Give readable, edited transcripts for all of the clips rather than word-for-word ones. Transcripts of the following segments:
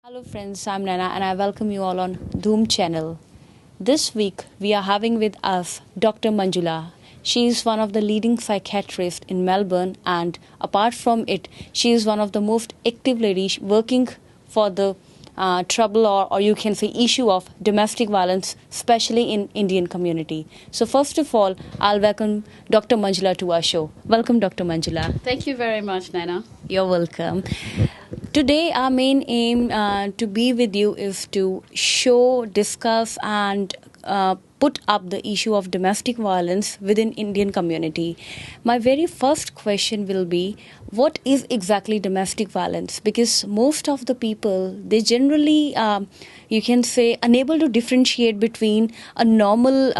Hello friends, I'm Nana and I welcome you all on Dhoom channel. This week we are having with us Dr. Manjula. She is one of the leading psychiatrists in Melbourne, and apart from it, she is one of the most active ladies working for the trouble or you can say issue of domestic violence, especially in Indian community. So first of all, I'll welcome Dr. Manjula to our show. Welcome Dr. Manjula. Thank you very much, Nana. You're welcome. Today, our main aim to be with you is to show, discuss, and put up the issue of domestic violence within Indian community. My very first question will be, what is exactly domestic violence? Because most of the people, they generally, you can say, unable to differentiate between a normal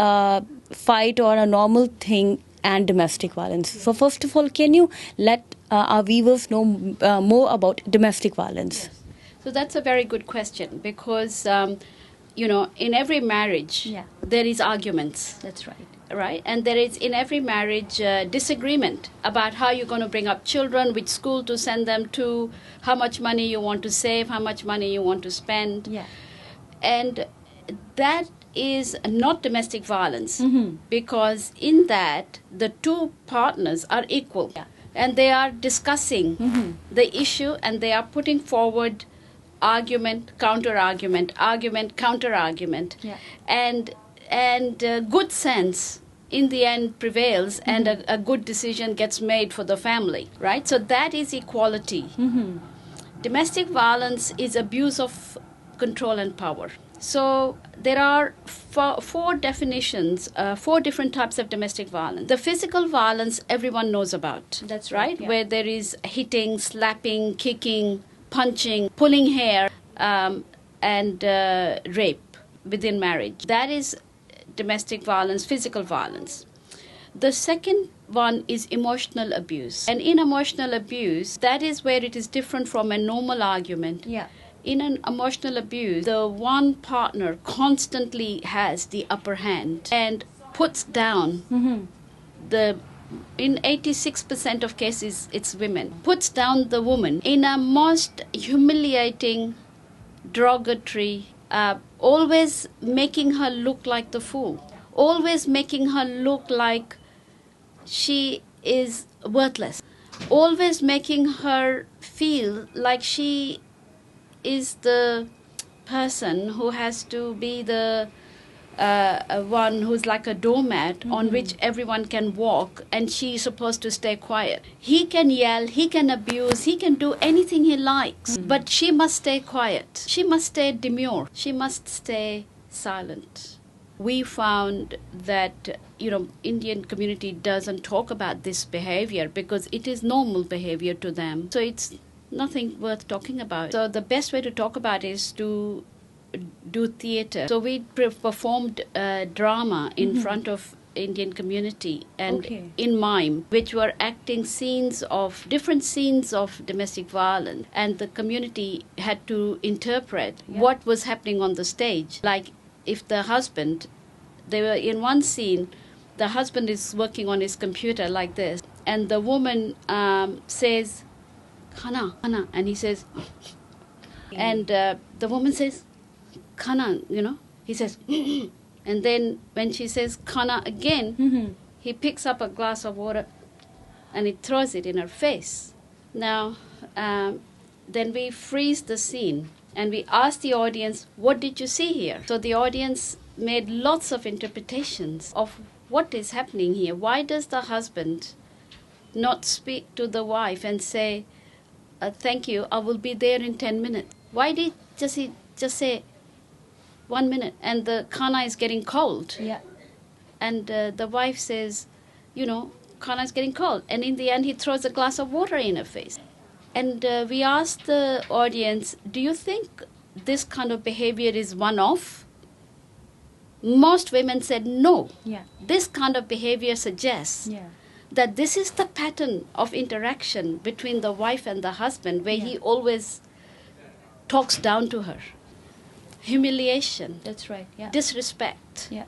fight or a normal thing and domestic violence. So first of all, can you let our viewers know more about domestic violence? Yes. So that's a very good question because, in every marriage, there is arguments. That's right. Right? And there is in every marriage disagreement about how you're going to bring up children, which school to send them to, how much money you want to save, how much money you want to spend. Yeah. And that is not domestic violence Mm-hmm. because in that the two partners are equal. Yeah. And they are discussing the issue and they are putting forward argument, counter argument, argument, counter argument. Yeah. And good sense in the end prevails and a good decision gets made for the family, right? So that is equality. Domestic violence is abuse of control and power. So there are four definitions, four different types of domestic violence. The physical violence everyone knows about. That's right. yeah. Where there is hitting, slapping, kicking, punching, pulling hair, and rape within marriage. That is domestic violence, physical violence. The second one is emotional abuse. And in emotional abuse, that is where it is different from a normal argument. Yeah. In an emotional abuse, the one partner constantly has the upper hand and puts down in 86% of cases, it's women, puts down the woman in a most humiliating, derogatory, always making her look like the fool, always making her look like she is worthless, always making her feel like she is the person who has to be the one who's like a doormat on which everyone can walk, and she's supposed to stay quiet. He can yell, he can abuse, he can do anything he likes, but she must stay quiet. She must stay demure. She must stay silent. We found that, Indian community doesn't talk about this behavior because it is normal behavior to them. So it's nothing worth talking about. So the best way to talk about it is to do theatre. So we performed drama in front of Indian community and in mime, which were acting different scenes of domestic violence, and the community had to interpret what was happening on the stage. Like if the husband, they were in one scene, the husband is working on his computer like this, and the woman says, Khana, Khana, and he says, and the woman says, Khana, he says, and then when she says Khana again, he picks up a glass of water and he throws it in her face. Now, then we freeze the scene and we ask the audience, what did you see here? So the audience made lots of interpretations of what is happening here. Why does the husband not speak to the wife and say, thank you, I will be there in 10 minutes? Why did he just say 1 minute? And the khana is getting cold. Yeah. And the wife says, khana is getting cold. And in the end, he throws a glass of water in her face. And we asked the audience, do you think this kind of behavior is one-off? Most women said no. Yeah. This kind of behavior suggests that this is the pattern of interaction between the wife and the husband, where he always talks down to her. Humiliation. That's right. Yeah. Disrespect. Yeah.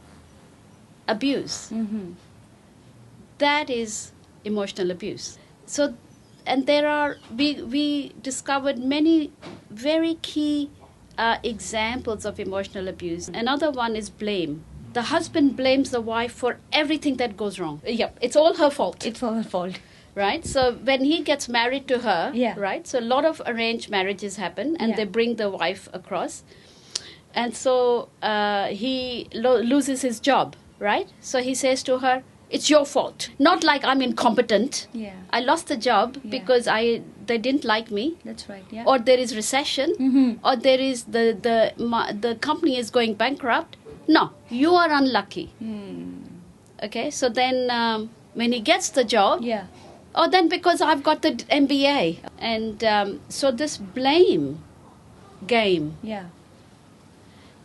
Abuse. That is emotional abuse. So, and we discovered many very key are examples of emotional abuse. Another one is blame. The husband blames the wife for everything that goes wrong. Yep, it's all her fault. It's all her fault. Right? So when he gets married to her, Yeah. right? So a lot of arranged marriages happen, and Yeah. they bring the wife across. And so he loses his job, right? So he says to her, it's your fault. Not like I'm incompetent. Yeah. I lost the job Yeah. because they didn't like me. That's right. Yeah. Or there is recession, Mhm. or there is the company is going bankrupt. No, you are unlucky. Okay, so then when he gets the job, Yeah. oh, then because I've got the MBA. And so this blame game. Yeah.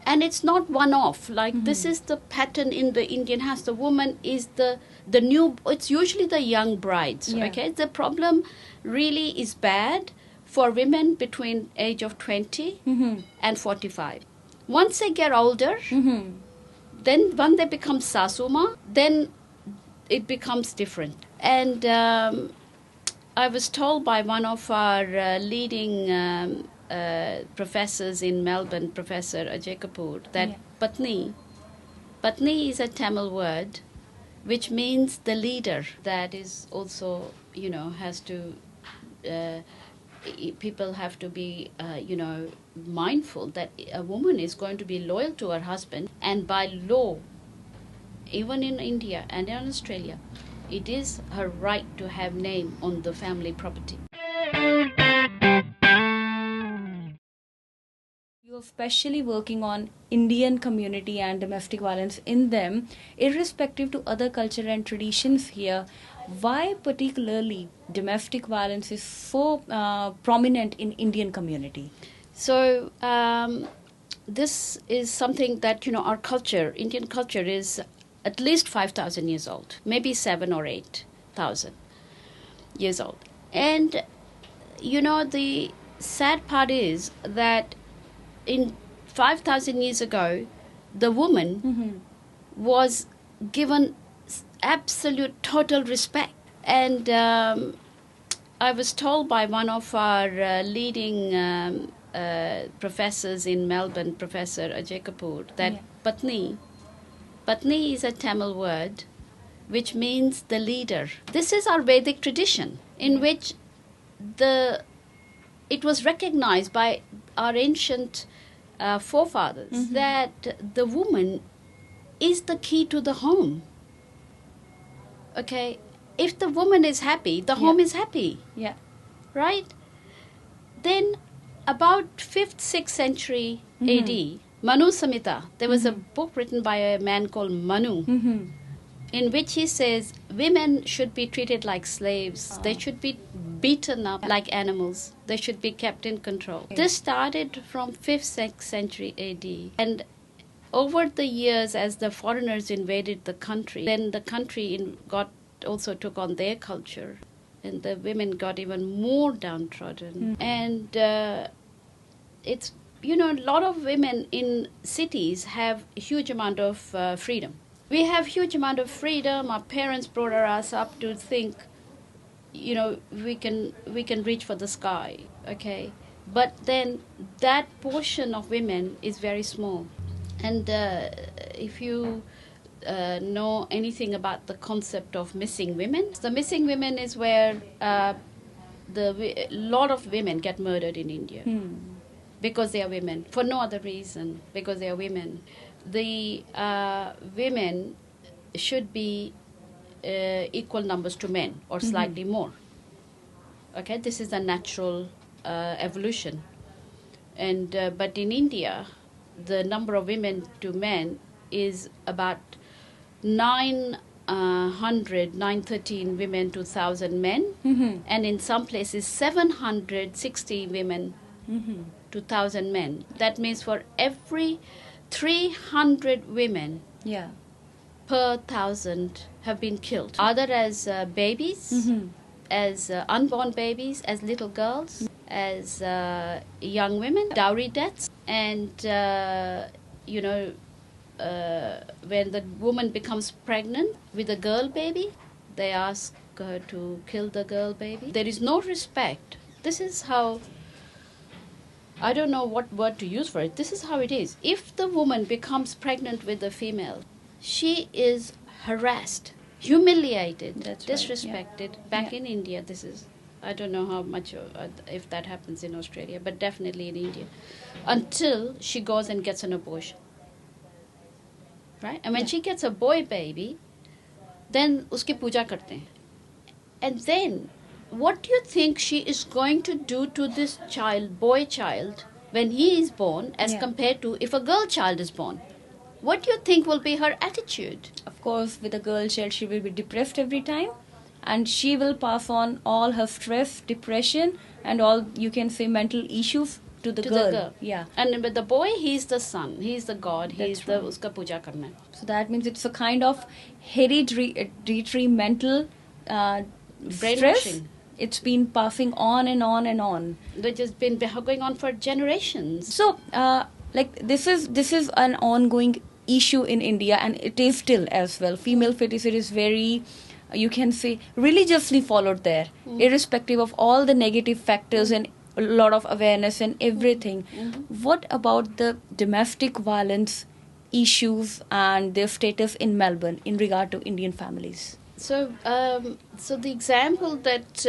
And it's not one-off. Like, this is the pattern in the Indian house. The woman is the new, it's usually the young brides, Yeah. okay? The problem really is bad for women between age of 20 and 45. Once they get older, then when they become sasuma, then it becomes different. And I was told by one of our leading professors in Melbourne, Professor Ajay Kapoor, that Yeah. Patni is a Tamil word which means the leader. That is also, has to, people have to be, mindful that a woman is going to be loyal to her husband, and by law, even in India and in Australia, it is her right to have name on the family property. You're especially working on Indian community and domestic violence in them, irrespective to other culture and traditions here. Why particularly domestic violence is so prominent in Indian community? So this is something that, our culture, Indian culture, is at least 5,000 years old, maybe 7 or 8,000 years old. And, the sad part is that in 5,000 years ago, the woman was given absolute total respect. And I was told by one of our leading professors in Melbourne, Professor Ajay Kapoor, that Patni is a Tamil word which means the leader. This is our Vedic tradition in which it was recognized by our ancient forefathers that the woman is the key to the home. Okay? If the woman is happy, the home is happy. Yeah. Right? Then, about 5th, 6th century AD, Manu Samhita, there was a book written by a man called Manu, in which he says women should be treated like slaves. They should be beaten up like animals. They should be kept in control. This started from 5th, 6th century AD. And over the years, as the foreigners invaded the country, then the country also took on their culture, and the women got even more downtrodden. And it's, a lot of women in cities have a huge amount of freedom. We have huge amount of freedom. Our parents brought us up to think, we can reach for the sky, okay? But then that portion of women is very small. And if you know anything about the concept of missing women, the missing women is where a lot of women get murdered in India because they are women, for no other reason, because they are women. The women should be equal numbers to men or slightly more. Okay, this is a natural evolution. And but in India, the number of women to men is about 913 women to 1,000 men, and in some places 760 women to 1,000 men. That means for every 300 women per 1,000 have been killed, either as babies, as unborn babies, as little girls, as young women, dowry deaths, and when the woman becomes pregnant with a girl baby, they ask her to kill the girl baby. There is no respect. This is how I don't know what word to use for it. This is how it is. If the woman becomes pregnant with a female, she is harassed, humiliated, That's right, disrespected. Back in India, this is, I don't know how much, if that happens in Australia, but definitely in India, until she goes and gets an abortion. Right? And when she gets a boy baby, then uski puja karte hain. And then, what do you think she is going to do to this child, boy child, when he is born, as compared to if a girl child is born? What do you think will be her attitude? Of course, with a girl child, she will be depressed every time, and she will pass on all her stress, depression, and all, you can say, mental issues to the girl. Yeah. And with the boy, he's the son, he's the god, he's the uska puja karna. So that means it's a kind of hereditary mental stress. It's been passing on and on and on. Which has been going on for generations. So, this is an ongoing issue in India, and it is still as well. Female feticide is very, you can say, religiously followed there, irrespective of all the negative factors and a lot of awareness and everything. What about the domestic violence issues and their status in Melbourne in regard to Indian families? So, so the example that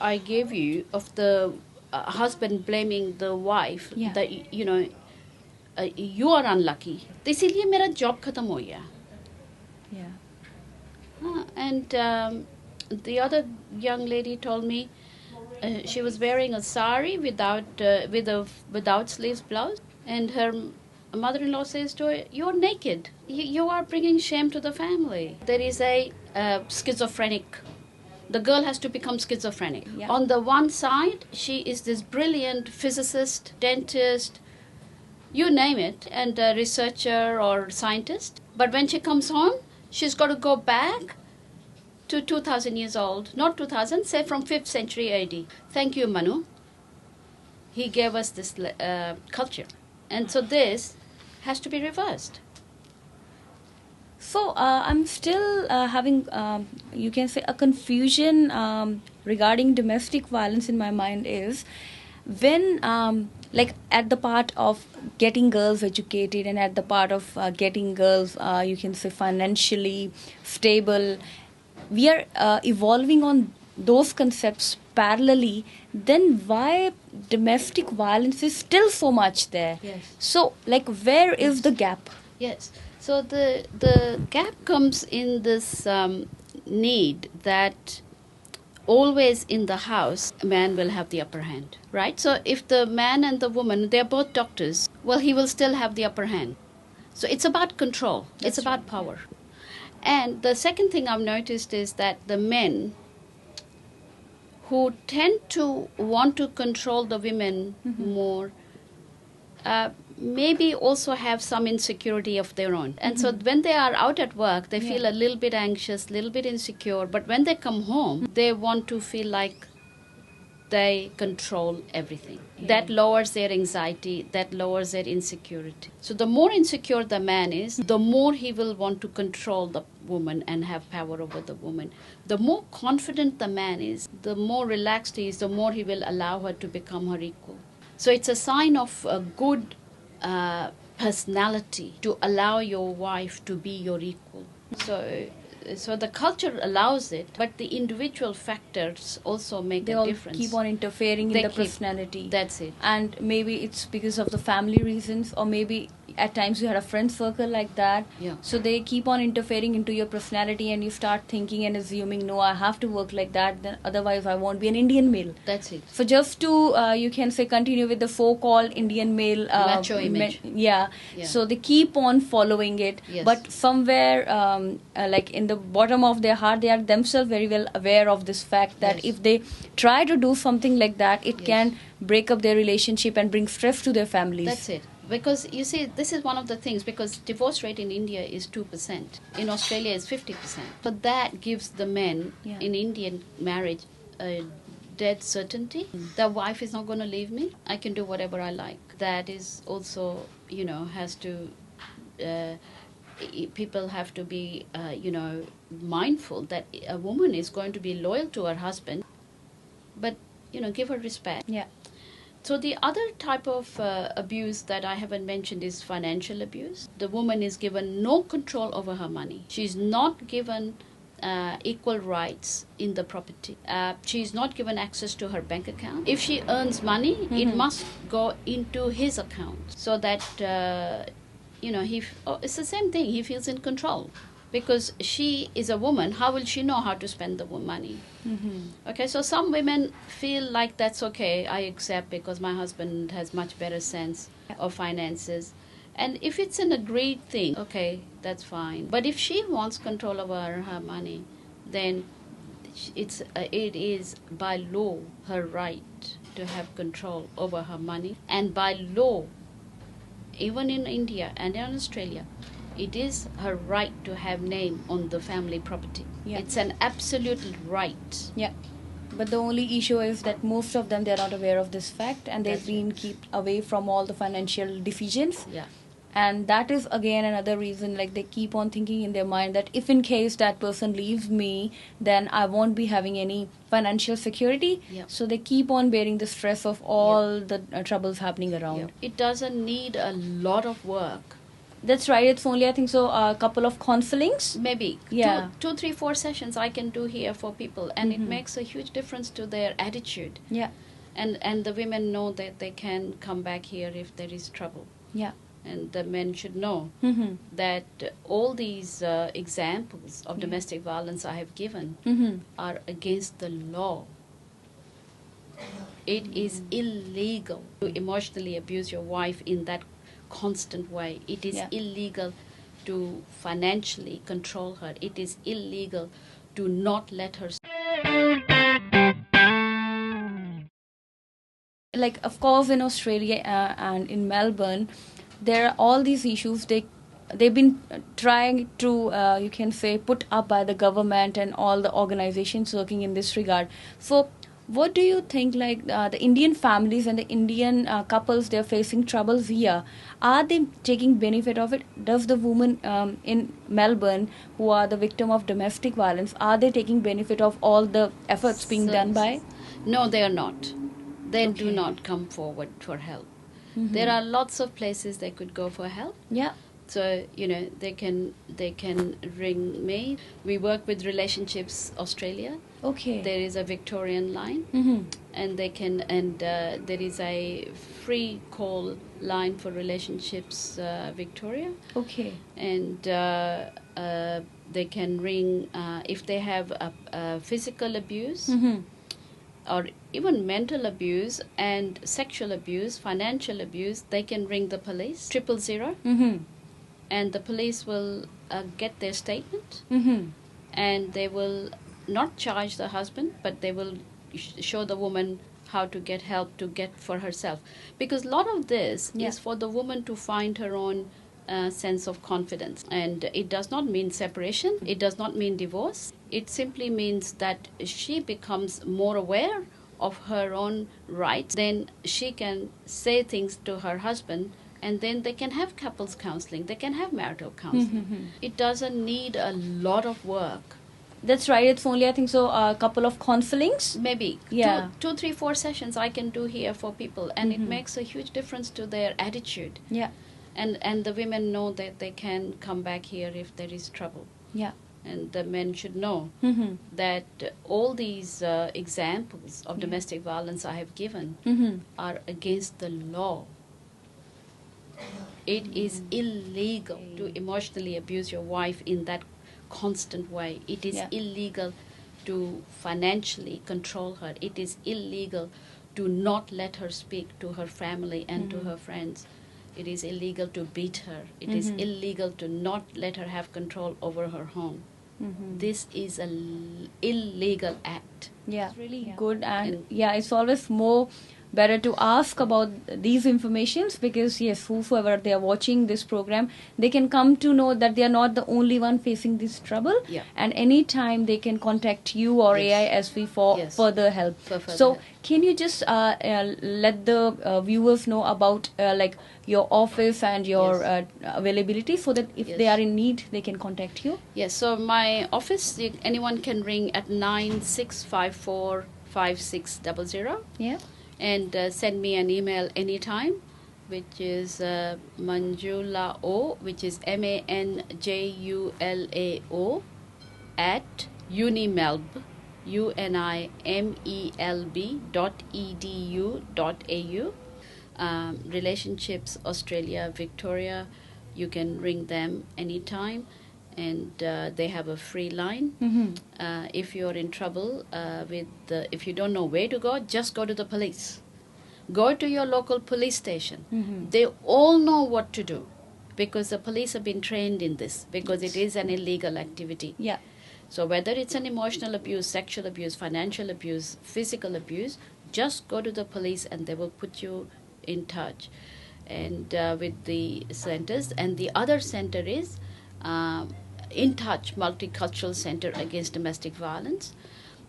I gave you of the husband blaming the wife, that you are unlucky. तो इसीलिए मेरा job खत्म हो गया. Yeah. And the other young lady told me she was wearing a sari without sleeves blouse, and her mother-in-law says to her, "You're naked. You are bringing shame to the family." There is a schizophrenic. The girl has to become schizophrenic. Yeah. On the one side, she is this brilliant physicist, dentist, you name it, and a researcher or scientist. But when she comes home, she's got to go back to 2,000 years old. Not 2,000, say from 5th century AD. Thank you, Manu. He gave us this culture. And so this has to be reversed. So I'm still having, you can say, a confusion regarding domestic violence in my mind is when, at the part of getting girls educated and at the part of getting girls, you can say, financially stable, we are evolving on those concepts parallelly, then why domestic violence is still so much there? Yes. So, where is the gap? Yes. So the gap comes in this need that always in the house, a man will have the upper hand, right? So if the man and the woman, they're both doctors, well, he will still have the upper hand. So it's about control. It's about power. And the second thing I've noticed is that the men who tend to want to control the women more maybe also have some insecurity of their own. And so when they are out at work, they feel a little bit anxious, a little bit insecure. But when they come home, they want to feel like they control everything. That lowers their anxiety, that lowers their insecurity. So the more insecure the man is, the more he will want to control the woman and have power over the woman. The more confident the man is, the more relaxed he is, the more he will allow her to become her equal. So it's a sign of a good personality to allow your wife to be your equal. So the culture allows it, but the individual factors also make a difference. They all keep on interfering in the personality. That's it. And maybe it's because of the family reasons, or maybe at times you had a friend circle like that. Yeah. So they keep on interfering into your personality, and you start thinking and assuming, no, I have to work like that, then otherwise I won't be an Indian male. That's it. So just to, you can say, continue with the so-called Indian male macho image. So they keep on following it. Yes. But somewhere, in the bottom of their heart, they are themselves very well aware of this fact that if they try to do something like that, it can break up their relationship and bring stress to their families. That's it. Because you see, this is one of the things, because divorce rate in India is 2%. In Australia is 50%. But that gives the men in Indian marriage a dead certainty. The wife is not going to leave me. I can do whatever I like. That is also, has to... people have to be, mindful that a woman is going to be loyal to her husband, but, give her respect. Yeah. So the other type of abuse that I haven't mentioned is financial abuse. The woman is given no control over her money. She's not given equal rights in the property. She's not given access to her bank account. If she earns money, it must go into his account so that it's the same thing. He feels in control. Because she is a woman, how will she know how to spend the money? Okay, so some women feel like that's okay, I accept because my husband has much better sense of finances. And if it's an agreed thing, okay, that's fine. But if she wants control over her money, then it is by law her right to have control over her money. And by law, even in India and in Australia, it is her right to have name on the family property. Yeah. It's an absolute right. Yeah. But the only issue is that most of them, they're not aware of this fact, and they've been kept away from all the financial decisions. Yeah. And that is again another reason, like they keep on thinking in their mind that if in case that person leaves me, then I won't be having any financial security. Yeah. So they keep on bearing the stress of all the troubles happening around. Yeah. It doesn't need a lot of work. That's right. It's only, I think so, a couple of counselings. Maybe. Yeah. 2, 3, 4 sessions I can do here for people. And it makes a huge difference to their attitude. Yeah. And the women know that they can come back here if there is trouble. Yeah. And the men should know that all these examples of domestic violence I have given are against the law. It is illegal to emotionally abuse your wife in that constant way. It is illegal to financially control her. It is illegal to not let her. Like, of course, in Australia and in Melbourne, there are all these issues. They've been trying to, you can say, put up by the government and all the organizations working in this regard. So what do you think, like the Indian families and the Indian couples, they're facing troubles here, are they taking benefit of it? Does the woman in Melbourne who are the victim of domestic violence, are they taking benefit of all the efforts being done by? No, they are not. They do not come forward for help. There are lots of places they could go for help. Yeah. So, they can ring me. We work with Relationships Australia. Okay. There is a Victorian line, and there is a free call line for Relationships Victoria. Okay. And they can ring if they have a physical abuse or even mental abuse and sexual abuse, financial abuse. They can ring the police 000. And the police will get their statement, and they will not charge the husband, but they will show the woman how to get help to get for herself. Because a lot of this is for the woman to find her own sense of confidence. And it does not mean separation. It does not mean divorce. It simply means that she becomes more aware of her own rights. Then she can say things to her husband, and then they can have couples counseling. They can have marital counseling. It doesn't need a lot of work. That's right. It's only, I think so, a couple of counselings. Maybe. Yeah. 2, 3, 4 sessions I can do here for people. And it makes a huge difference to their attitude. Yeah. And the women know that they can come back here if there is trouble. Yeah. And the men should know that all these examples of domestic violence I have given are against the law. It is illegal to emotionally abuse your wife in that constant way. It is illegal to financially control her. It is illegal to not let her speak to her family and to her friends. It is illegal to beat her. It is illegal to not let her have control over her home. This is an illegal act. Yeah, it's really good. And it's always more better to ask about these informations, because yes, whoever they are watching this program, they can come to know that they are not the only one facing this trouble. And anytime they can contact you or AISV for further help. Can you just let the viewers know about like your office and your availability, so that if they are in need, they can contact you? Yes, so my office, anyone can ring at 9654 5600. Yeah. and send me an email anytime, which is Manjula O, which is MANJULAO at unimelb, unimelb.edu.au. Relationships Australia, Victoria, you can ring them anytime, and they have a free line. If you're in trouble if you don't know where to go, just go to the police. Go to your local police station. They all know what to do, because the police have been trained in this, because it is an illegal activity. Yeah. So whether it's an emotional abuse, sexual abuse, financial abuse, physical abuse, just go to the police and they will put you in touch and with the centers. And the other center is In Touch Multicultural Center Against Domestic Violence.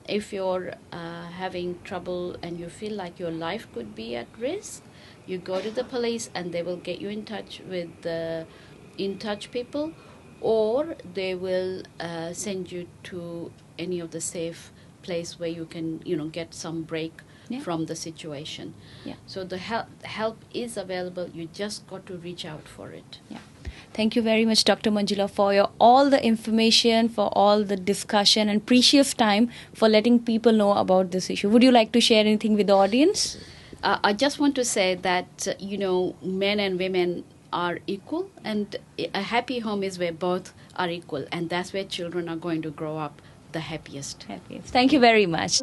If you're having trouble and you feel like your life could be at risk, you go to the police and they will get you in touch with the In Touch people, or they will send you to any of the safe place where you can, get some break from the situation. Yeah. So the help is available. You just got to reach out for it. Yeah. Thank you very much, Dr. Manjula, for all the information, for all the discussion and precious time for letting people know about this issue. Would you like to share anything with the audience? I just want to say that, men and women are equal, and a happy home is where both are equal, and that's where children are going to grow up the happiest. Thank you very much.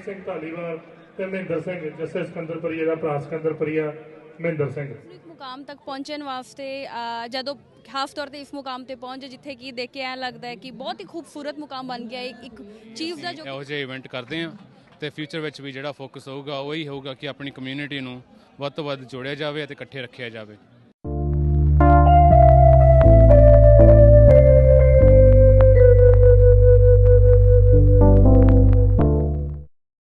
Singh Dhaliwal ਤੇ ਮਹਿੰਦਰ ਸਿੰਘ ਜੱਸੇ ਸਿਕੰਦਰਪੁਰੀਆ ਦਾ ਭਰਾ ਸਿਕੰਦਰਪੁਰੀਆ ਮਹਿੰਦਰ ਸਿੰਘ ਇੱਕ ਮੁਕਾਮ ਤੱਕ ਪਹੁੰਚਣ ਵਾਸਤੇ ਜਦੋਂ ਖਾਸ ਤੌਰ ਤੇ ਇਸ ਮੁਕਾਮ ਤੇ ਪਹੁੰਚੇ ਜਿੱਥੇ ਕਿ ਦੇਖ ਕੇ ਐਂ ਲੱਗਦਾ ਹੈ ਕਿ ਬਹੁਤ ਹੀ ਖੂਬਸੂਰਤ ਮੁਕਾਮ ਬਣ ਗਿਆ ਇੱਕ ਚੀਜ਼ ਦਾ ਜੋ ਇਹੋ ਜਿਹੇ ਇਵੈਂਟ ਕਰਦੇ ਹਾਂ ਤੇ ਫਿਊਚਰ ਵਿੱਚ ਵੀ ਜਿਹੜਾ ਫੋਕਸ ਹੋਊਗਾ ਉਹੀ ਹੋਊਗਾ ਕਿ ਆਪਣੀ ਕਮਿਊਨਿਟੀ ਨੂੰ ਵੱਧ ਤੋਂ ਵੱਧ ਜੋੜਿਆ ਜਾਵੇ ਅਤੇ ਇਕੱਠੇ ਰੱਖਿਆ ਜਾਵੇ।